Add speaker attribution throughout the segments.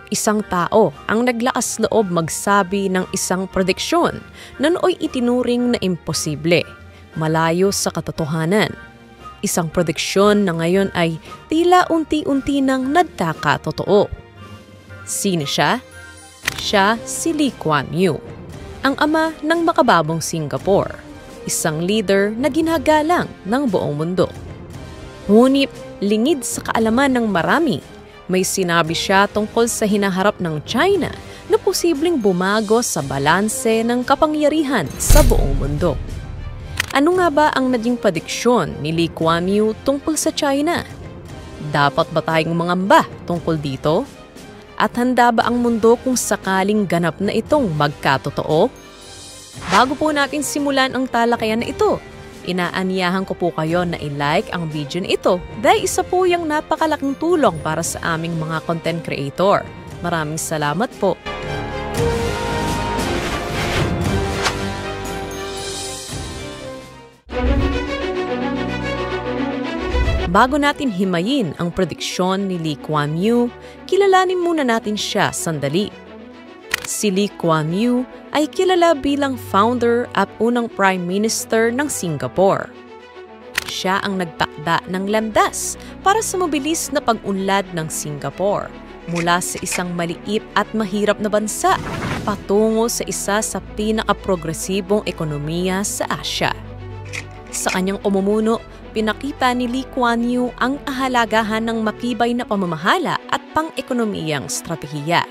Speaker 1: Isang tao ang naglakas loob magsabi ng isang prediksyon na nooy itinuring na imposible, malayo sa katotohanan. Isang prediksyon na ngayon ay tila unti-unti nang nagkakatotoo. Sino siya? Siya si Lee Kuan Yew, ang ama ng makababong Singapore, isang leader na ginagalang ng buong mundo. Ngunit lingid sa kaalaman ng marami, may sinabi siya tungkol sa hinaharap ng China na posibleng bumago sa balanse ng kapangyarihan sa buong mundo. Ano nga ba ang naging prediksyon ni Lee Kuan Yew tungkol sa China? Dapat ba tayong mangamba tungkol dito? At handa ba ang mundo kung sakaling ganap na itong magkatotoo? Bago po natin simulan ang talakayan na ito, inaanyahan ko po kayo na i-like ang video na ito dahil isa po yung napakalaking tulong para sa aming mga content creator. Maraming salamat po. Bago natin himayin ang prediksyon ni Lee Kuan Yew, kilalanin muna natin siya sandali. Si Lee Kuan Yew ay kilala bilang founder at unang Prime Minister ng Singapore. Siya ang nagtakda ng landas para sa mabilis na pag-unlad ng Singapore mula sa isang maliit at mahirap na bansa patungo sa isa sa pinakaprogresibong ekonomiya sa Asya. Sa kanyang umumuno, pinakita ni Lee Kuan Yew ang kahalagahan ng matibay na pamamahala at pang-ekonomiyang stratehiya.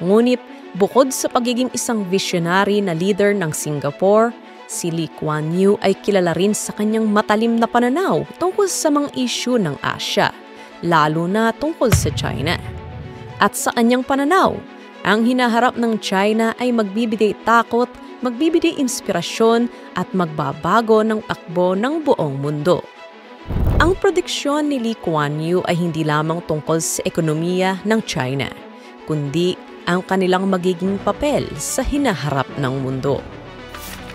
Speaker 1: Ngunit bukod sa pagiging isang visionary na leader ng Singapore, si Lee Kuan Yew ay kilala rin sa kanyang matalim na pananaw tungkol sa mga isyu ng Asya, lalo na tungkol sa China. At sa kanyang pananaw, ang hinaharap ng China ay magbibigay takot, magbibigay inspirasyon at magbabago ng takbo ng buong mundo. Ang prediksyon ni Lee Kuan Yew ay hindi lamang tungkol sa ekonomiya ng China, kundi ang kanilang magiging papel sa hinaharap ng mundo.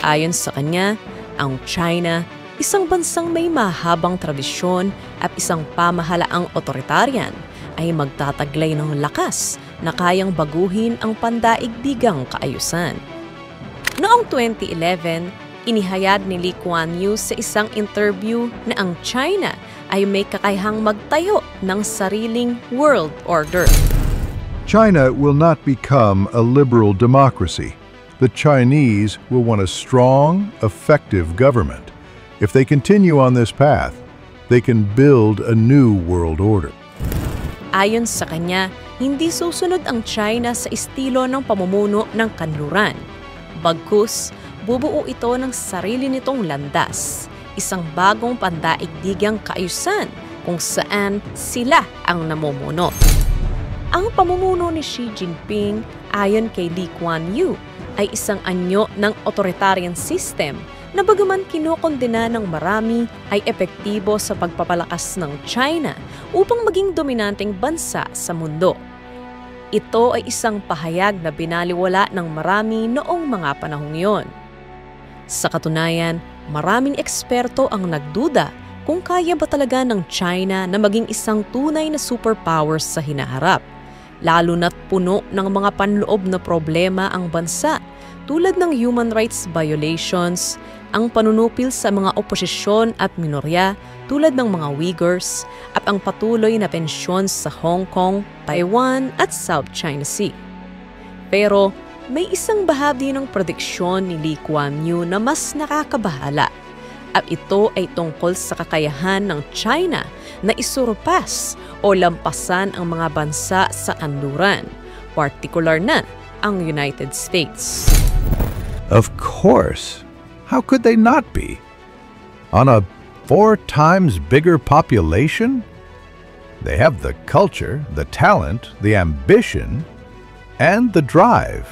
Speaker 1: Ayon sa kanya, ang China, isang bansang may mahabang tradisyon at isang pamahalaang otoritarian, ay magtataglay ng lakas na kayang baguhin ang pandaigdigang kaayusan. Noong 2011, inihayag ni Lee Kuan Yew sa isang interview na ang China ay may kakayahang magtayo ng sariling world order.
Speaker 2: China will not become a liberal democracy. The Chinese will want a strong, effective government. If they continue on this path, they can build a new world order.
Speaker 1: Ayon sa kanya, hindi susunod ang China sa estilo ng pamumuno ng kanluran. Bagkus, bubuo ito ng sarili nitong landas, isang bagong pandaigdigang kaayusan kung saan sila ang namumuno. Ang pamumuno ni Xi Jinping ayon kay Lee Kuan Yew ay isang anyo ng authoritarian system na bagaman kinokondena ng marami ay epektibo sa pagpapalakas ng China upang maging dominanteng bansa sa mundo. Ito ay isang pahayag na binaliwala ng marami noong mga panahong iyon. Sa katunayan, maraming eksperto ang nagduda kung kaya ba talaga ng China na maging isang tunay na superpower sa hinaharap, lalo na't puno ng mga panloob na problema ang bansa tulad ng human rights violations, ang panunupil sa mga oposisyon at minorya tulad ng mga Uyghurs at ang patuloy na tensyon sa Hong Kong, Taiwan at South China Sea. Pero may isang bahagi ng prediksyon ni Lee Kuan Yew na mas nakakabahala at ito ay tungkol sa kakayahan ng China na isurpas o lampasan ang mga bansa sa kanluran, partikular na ang United States.
Speaker 2: Of course. How could they not be? On a 4 times bigger population? They have the culture, the talent, the ambition, and the drive.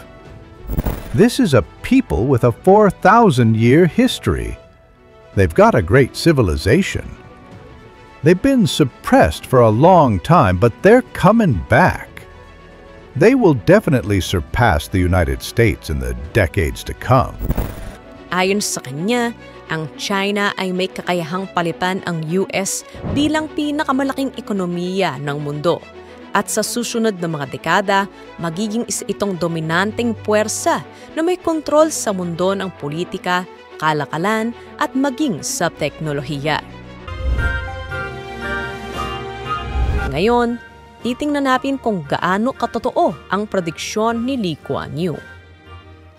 Speaker 2: This is a people with a 4,000-year history. They've got a great civilization. They've been suppressed for a long time, but they're coming back. They will definitely surpass the United States in the decades to come.
Speaker 1: Ayon sa kanya, ang China ay may kakayahang palitan ang US bilang pinakamalaking ekonomiya ng mundo At sa susunod na mga dekada, magiging isa itong dominanteng puwersa na may kontrol sa mundo ng politika, kalakalan at maging sa teknolohiya. Ngayon, titingnan natin kung gaano katotoo ang prediksyon ni Lee Kuan Yew.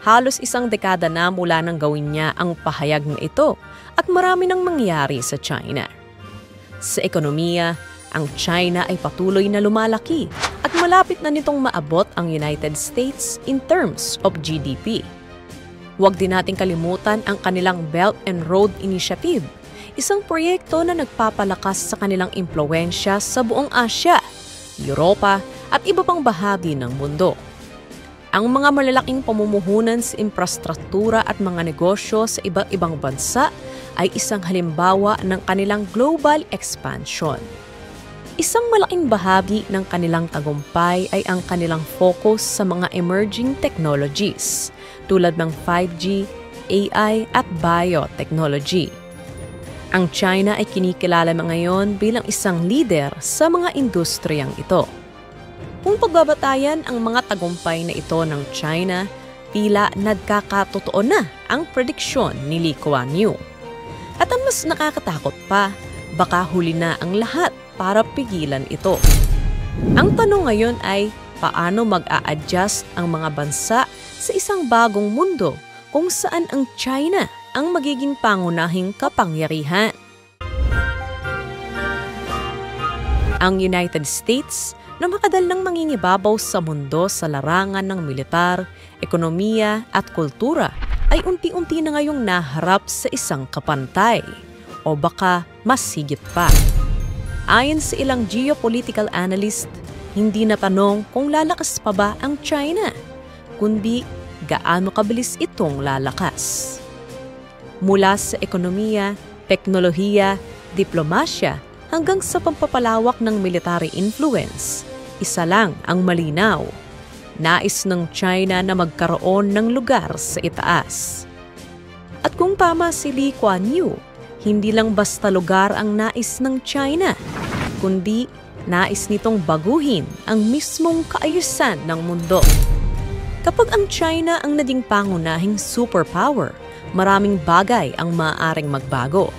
Speaker 1: Halos isang dekada na mula nang gawin niya ang pahayag na ito at marami nang mangyari sa China. Sa ekonomiya, ang China ay patuloy na lumalaki at malapit na nitong maabot ang United States in terms of GDP. Huwag din nating kalimutan ang kanilang Belt and Road Initiative, isang proyekto na nagpapalakas sa kanilang impluwensya sa buong Asya, Europa at iba pang bahagi ng mundo. Ang mga malalaking pamumuhunan sa infrastruktura at mga negosyo sa iba't ibang bansa ay isang halimbawa ng kanilang global expansion. Isang malaking bahagi ng kanilang tagumpay ay ang kanilang focus sa mga emerging technologies tulad ng 5G, AI at biotechnology. Ang China ay kinikilala ngayon bilang isang leader sa mga industriyang ito. Kung pagbabatayan ang mga tagumpay na ito ng China, tila nagkakatotoo na ang prediksyon ni Lee Kuan Yew. At ang mas nakakatakot pa, baka huli na ang lahat para pigilan ito. Ang tanong ngayon ay paano mag-a-adjust ang mga bansa sa isang bagong mundo kung saan ang China ang magiging pangunahing kapangyarihan. Ang United States na makadal ng mangingibabaw sa mundo sa larangan ng militar, ekonomiya at kultura ay unti-unti na ngayong naharap sa isang kapantay o baka mas higit pa. Ayon sa ilang geopolitical analyst, hindi na tanong kung lalakas pa ba ang China, kundi gaano kabilis itong lalakas. Mula sa ekonomiya, teknolohiya, diplomasya hanggang sa pampapalawak ng military influence, isa lang ang malinaw. Nais ng China na magkaroon ng lugar sa itaas. At kung tama si Lee Kuan Yew, hindi lang basta lugar ang nais ng China, kundi nais nitong baguhin ang mismong kaayusan ng mundo. Kapag ang China ang naging pangunahing superpower, maraming bagay ang maaaring magbago.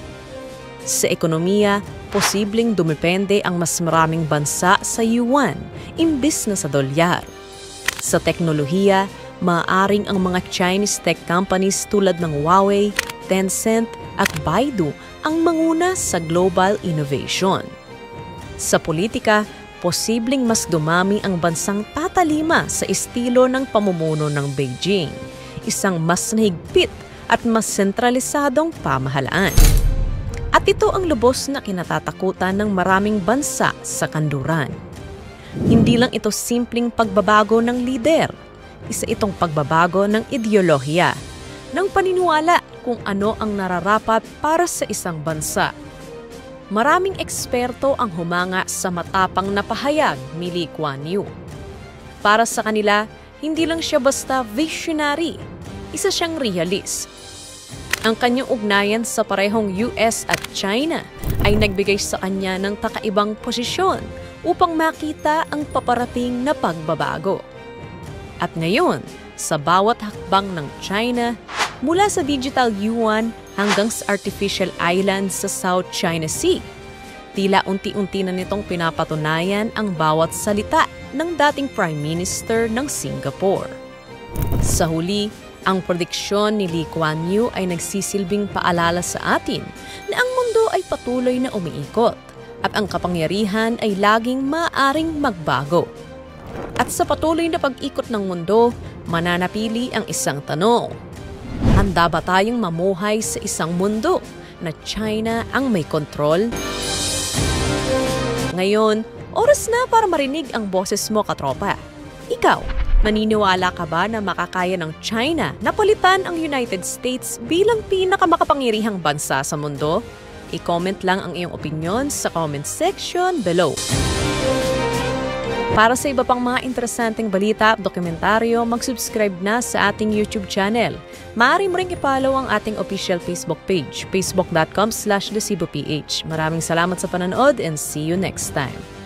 Speaker 1: Sa ekonomiya, posibleng dumepende ang mas maraming bansa sa yuan imbis na sa dolyar. Sa teknolohiya, maaaring ang mga Chinese tech companies tulad ng Huawei, Tencent at Baidu ang manguna sa global innovation. Sa politika, posibleng mas dumami ang bansang tatalima sa estilo ng pamumuno ng Beijing, isang mas nahigpit at mas sentralisadong pamahalaan. At ito ang lubos na kinatatakutan ng maraming bansa sa kanluran. Hindi lang ito simpleng pagbabago ng lider, isa itong pagbabago ng ideolohiya, ng paniniwala kung ano ang nararapat para sa isang bansa. Maraming eksperto ang humanga sa matapang na pahayag ni Lee Kuan Yew. Para sa kanila, hindi lang siya basta visionary, isa siyang realist. Ang kanyang ugnayan sa parehong US at China ay nagbigay sa kanya ng kakaibang posisyon upang makita ang paparating na pagbabago. At ngayon, sa bawat hakbang ng China, mula sa digital yuan hanggang sa artificial island sa South China Sea, tila unti-unti na nitong pinapatunayan ang bawat salita ng dating Prime Minister ng Singapore. Sa huli, ang prediksyon ni Lee Kuan Yew ay nagsisilbing paalala sa atin na ang mundo ay patuloy na umiikot at ang kapangyarihan ay laging maaaring magbago. At sa patuloy na pag-ikot ng mundo, mananapili ang isang tanong. Handa ba tayong mamuhay sa isang mundo na China ang may kontrol? Ngayon, oras na para marinig ang boses mo, katropa. Ikaw, maniniwala ka ba na makakaya ng China na palitan ang United States bilang pinakamakapangyarihang bansa sa mundo? I-comment lang ang iyong opinion sa comment section below. Para sa iba pang mga interesanteng balita at dokumentaryo, mag-subscribe na sa ating YouTube channel. Maaari mo ring i-follow ang ating official Facebook page, facebook.com/theceboph. Maraming salamat sa panonood and see you next time.